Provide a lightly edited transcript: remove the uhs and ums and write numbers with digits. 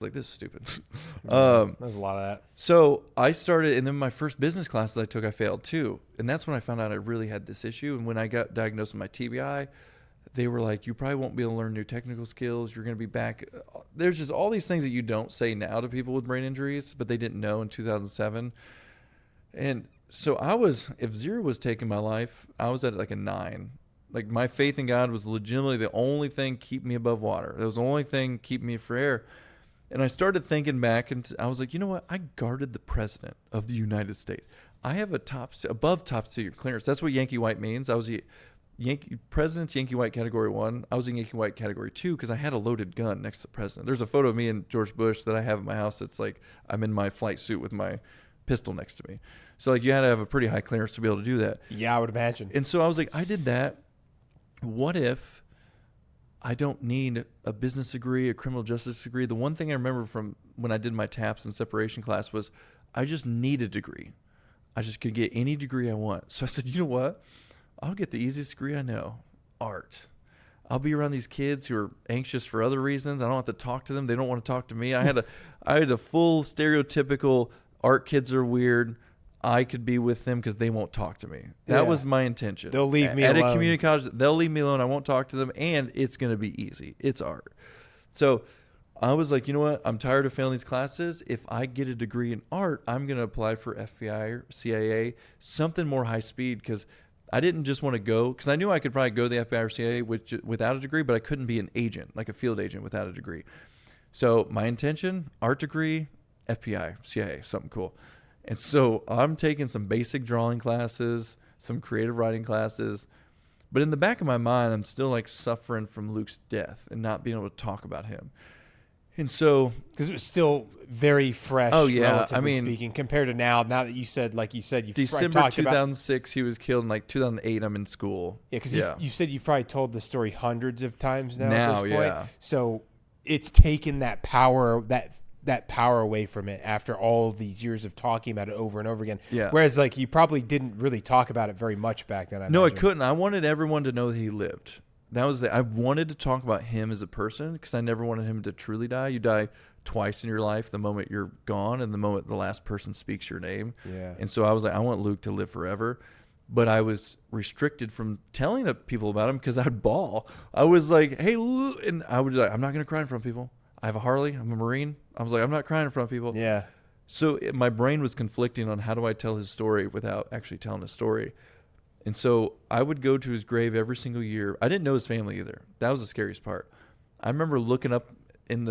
like, this is stupid. Yeah, there's a lot of that. So I started, and then my first business classes I took, I failed too. And that's when I found out I really had this issue. And when I got diagnosed with my TBI, they were like, you probably won't be able to learn new technical skills. You're going to be back. There's just all these things that you don't say now to people with brain injuries, but they didn't know in 2007. And so I was, if zero was taking my life, I was at like a 9. Like my faith in God was legitimately the only thing keeping me above water. It was the only thing keeping me for air. And I started thinking back, and I was like, you know what? I guarded the president of the United States. I have a above top secret clearance. That's what Yankee White means. I was a president's Yankee White category 1. I was in Yankee White category 2 because I had a loaded gun next to the president. There's a photo of me and George Bush that I have in my house. That's like I'm in my flight suit with my pistol next to me. So like you had to have a pretty high clearance to be able to do that. Yeah, I would imagine. And so I was like, I did that. What if I don't need a business degree, a criminal justice degree? The one thing I remember from when I did my TAPS and separation class was I just need a degree. I just could get any degree I want. So I said, you know what? I'll get the easiest degree I know, art. I'll be around these kids who are anxious for other reasons. I don't have to talk to them. They don't want to talk to me. I had a full stereotypical art kids are weird. I could be with them because they won't talk to me. That was my intention. They'll leave me alone. At a community college, they'll leave me alone. I won't talk to them, and it's going to be easy. It's art. So I was like, you know what? I'm tired of failing these classes. If I get a degree in art, I'm going to apply for FBI or CIA, something more high speed, because I didn't just want to go, because I knew I could probably go to the FBI or CIA without a degree, but I couldn't be an agent, like a field agent without a degree. So my intention, art degree, FBI, CIA, something cool. And so I'm taking some basic drawing classes, some creative writing classes. But in the back of my mind, I'm still like suffering from Luke's death and not being able to talk about him. And so, because it was still very fresh. Oh yeah, relatively speaking, compared to now. Now that you said, you've December talked 2006, he was killed. In like 2008, I'm in school. Yeah, because you said you've probably told the story hundreds of times now. Now, at this point. yeah. So it's taken that power away from it after all these years of talking about it over and over again. Yeah. Whereas like you probably didn't really talk about it very much back then. No, I couldn't. I wanted everyone to know that he lived. That was I wanted to talk about him as a person because I never wanted him to truly die. You die twice in your life, the moment you're gone and the moment the last person speaks your name. Yeah. And so I was like, I want Luke to live forever. But I was restricted from telling people about him because I'd bawl. I was like, hey, Luke. And I would be like, I'm not going to cry in front of people. I have a Harley. I'm a Marine. I was like, I'm not crying in front of people. Yeah. So my brain was conflicting on how do I tell his story without actually telling his story. And so I would go to his grave every single year. I didn't know his family either. That was the scariest part. I remember looking up in the